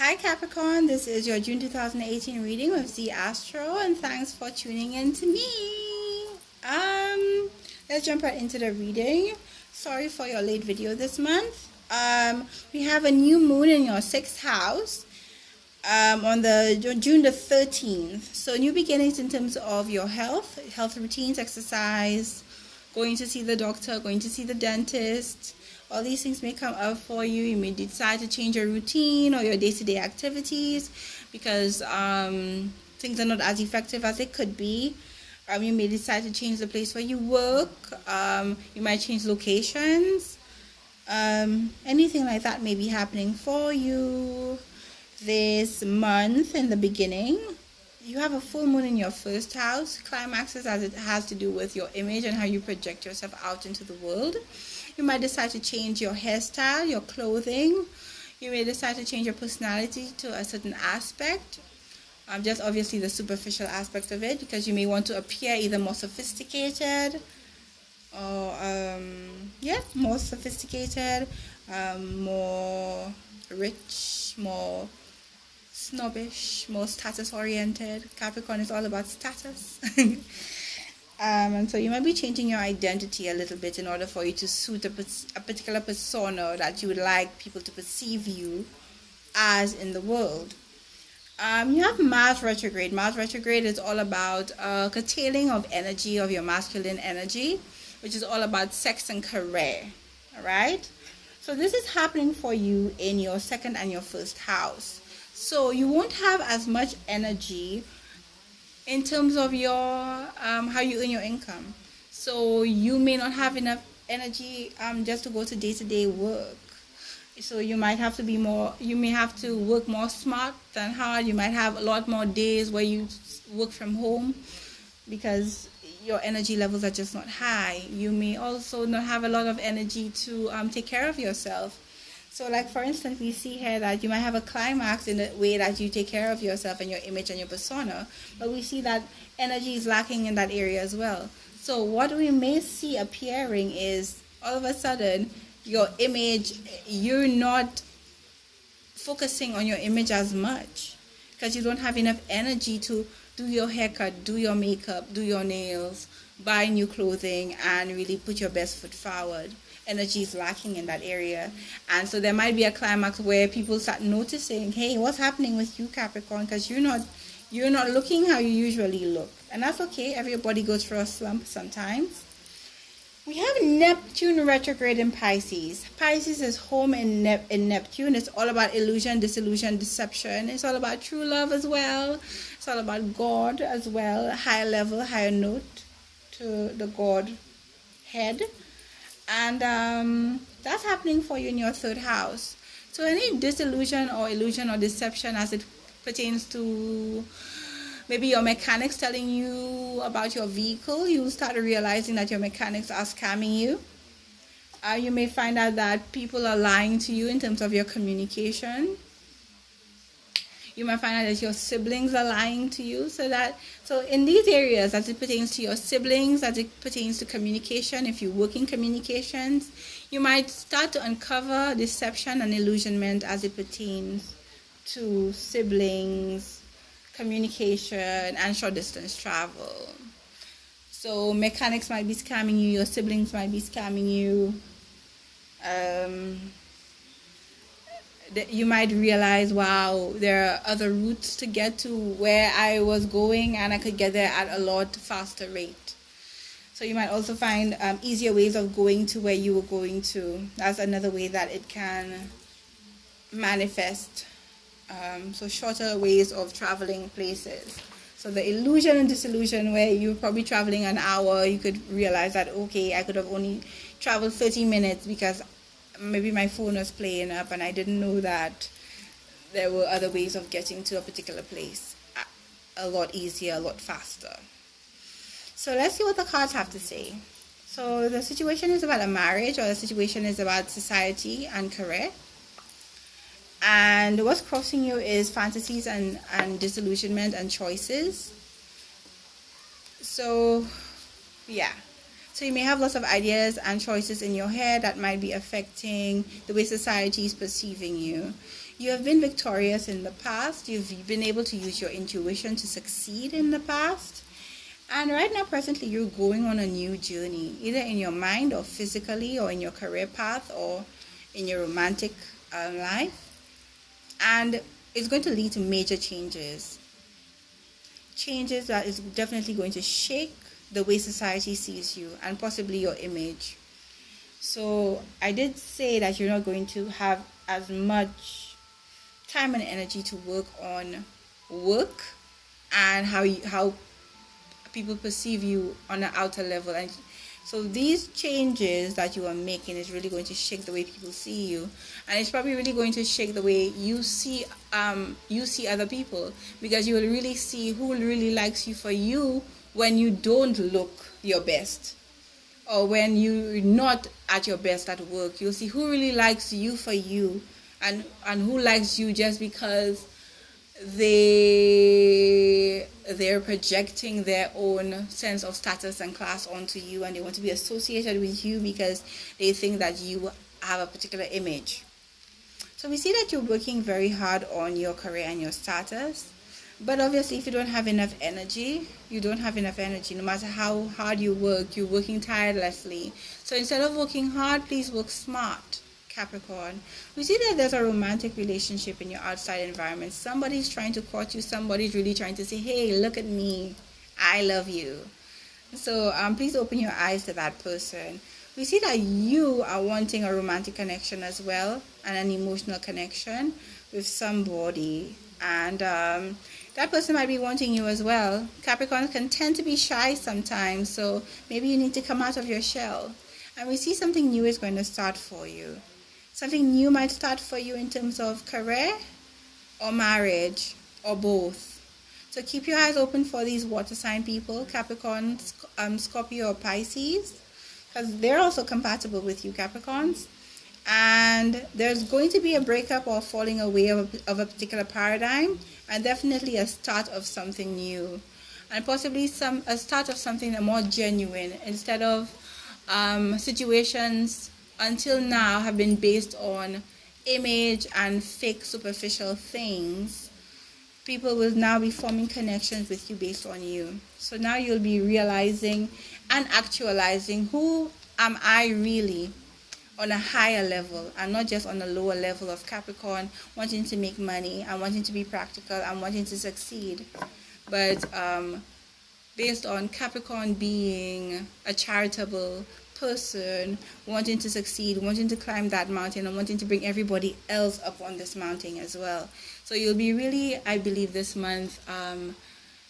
Hi Capricorn, this is your June 2018 reading with Z Astro, and thanks for tuning in to me. Let's jump right into the reading. Sorry for your late video this month. We have a new moon in your 6th house on the June the 13th. So new beginnings in terms of your health routines, exercise, going to see the doctor, going to see the dentist. All these things may come up for you. You may decide to change your routine or your day-to-day activities because things are not as effective as they could be. You may decide to change the place where you work. You might change locations. Anything like that may be happening for you this month in the beginning. You have a full moon in your 1st house. Climaxes as it has to do with your image and how you project yourself out into the world. You might decide to change your hairstyle, your clothing. You may decide to change your personality to a certain aspect. Just obviously the superficial aspect of it, because you may want to appear either more sophisticated or, more sophisticated, more rich, more snobbish, more status-oriented. Capricorn is all about status. And so you might be changing your identity a little bit in order for you to suit a particular persona that you would like people to perceive you as in the world. You have Mars retrograde. Mars retrograde is all about curtailing of energy, of your masculine energy, which is all about sex and career. All right? So this is happening for you in your 2nd and your 1st house. So you won't have as much energy in terms of your how you earn your income. So you may not have enough energy just to go to day-to-day work. So you might have to you may have to work more smart than hard. You might have a lot more days where you work from home because your energy levels are just not high. You may also not have a lot of energy to take care of yourself. So like for instance, we see here that you might have a climax in the way that you take care of yourself and your image and your persona, but we see that energy is lacking in that area as well. So what we may see appearing is all of a sudden your image, you're not focusing on your image as much because you don't have enough energy to do your haircut, do your makeup, do your nails, buy new clothing, and really put your best foot forward. Energy is lacking in that area, and so there might be a climax where people start noticing, hey, what's happening with you, Capricorn, because you're not looking how you usually look. And that's okay. Everybody goes through a slump sometimes. We have Neptune retrograde in Pisces. Pisces is home in Neptune. It's all about illusion, disillusion, deception. It's all about true love as well. It's all about God as well, higher level, higher note to the God head. And that's happening for you in your 3rd house. So any disillusion or illusion or deception as it pertains to maybe your mechanics telling you about your vehicle, you'll start realizing that your mechanics are scamming you. You may find out that people are lying to you in terms of your communication. You might find out that your siblings are lying to you. So in these areas, as it pertains to your siblings, as it pertains to communication, if you work in communications, you might start to uncover deception and illusionment as it pertains to siblings, communication, and short distance travel. So mechanics might be scamming you, your siblings might be scamming you. You might realize, wow, there are other routes to get to where I was going, and I could get there at a lot faster rate. So you might also find easier ways of going to where you were going to. That's another way that it can manifest. So shorter ways of traveling places. So the illusion and disillusion, where you're probably traveling an hour, you could realize that, okay, I could have only traveled 30 minutes because maybe my phone was playing up and I didn't know that there were other ways of getting to a particular place a lot easier, a lot faster. So let's see what the cards have to say. So the situation is about a marriage, or the situation is about society and career. And what's crossing you is fantasies and disillusionment and choices. So yeah. So you may have lots of ideas and choices in your head that might be affecting the way society is perceiving you. You have been victorious in the past. You've been able to use your intuition to succeed in the past. And right now, presently, you're going on a new journey, either in your mind or physically, or in your career path, or in your romantic life. And it's going to lead to major changes. Changes that is definitely going to shake the way society sees you and possibly your image. So I did say that you're not going to have as much time and energy to work on work and how people perceive you on an outer level. And so these changes that you are making is really going to shake the way people see you, and it's probably really going to shake the way you see other people, because you will really see who really likes you for you when you don't look your best, or when you're not at your best at work. You'll see who really likes you for you, and who likes you just because they're projecting their own sense of status and class onto you, and they want to be associated with you because they think that you have a particular image. So we see that you're working very hard on your career and your status, but obviously if you don't have enough energy, you don't have enough energy. No matter how hard you work, you're working tirelessly. So instead of working hard, please work smart, Capricorn. We see that there's a romantic relationship in your outside environment. Somebody's trying to court you. Somebody's really trying to say, hey, look at me, I love you. So please open your eyes to that person. We see that you are wanting a romantic connection as well, and an emotional connection with somebody, and that person might be wanting you as well. Capricorns can tend to be shy sometimes, so maybe you need to come out of your shell. And we see something new is going to start for you. Something new might start for you in terms of career or marriage or both. So keep your eyes open for these water sign people, Capricorn, Scorpio or Pisces, because they're also compatible with you, Capricorns. And there's going to be a breakup or falling away of a particular paradigm, and definitely a start of something new, and possibly a start of something more genuine, instead of situations until now have been based on image and fake superficial things. People will now be forming connections with you based on you. So now you'll be realizing and actualizing, who am I really on a higher level, and not just on a lower level of Capricorn wanting to make money and wanting to be practical and wanting to succeed, but based on Capricorn being a charitable person, wanting to succeed, wanting to climb that mountain, and wanting to bring everybody else up on this mountain as well. So you'll be really, I believe, this month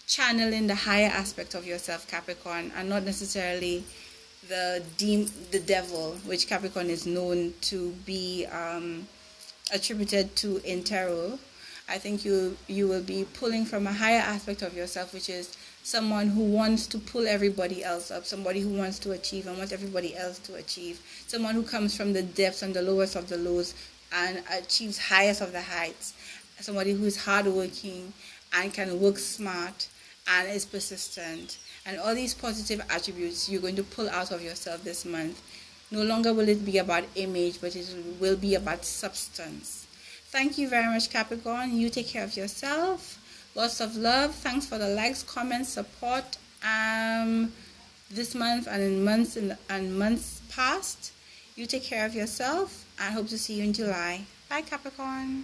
channeling the higher aspect of yourself, Capricorn, and not necessarily the devil, which Capricorn is known to be attributed to in tarot. I think you will be pulling from a higher aspect of yourself, which is someone who wants to pull everybody else up, somebody who wants to achieve and wants everybody else to achieve, someone who comes from the depths and the lowest of the lows and achieves highest of the heights, somebody who is hardworking and can work smart and is persistent. And all these positive attributes you're going to pull out of yourself this month. No longer will it be about image, but it will be about substance. Thank you very much, Capricorn. You take care of yourself. Lots of love. Thanks for the likes, comments, support this month and in months past. You take care of yourself. I hope to see you in July. Bye, Capricorn.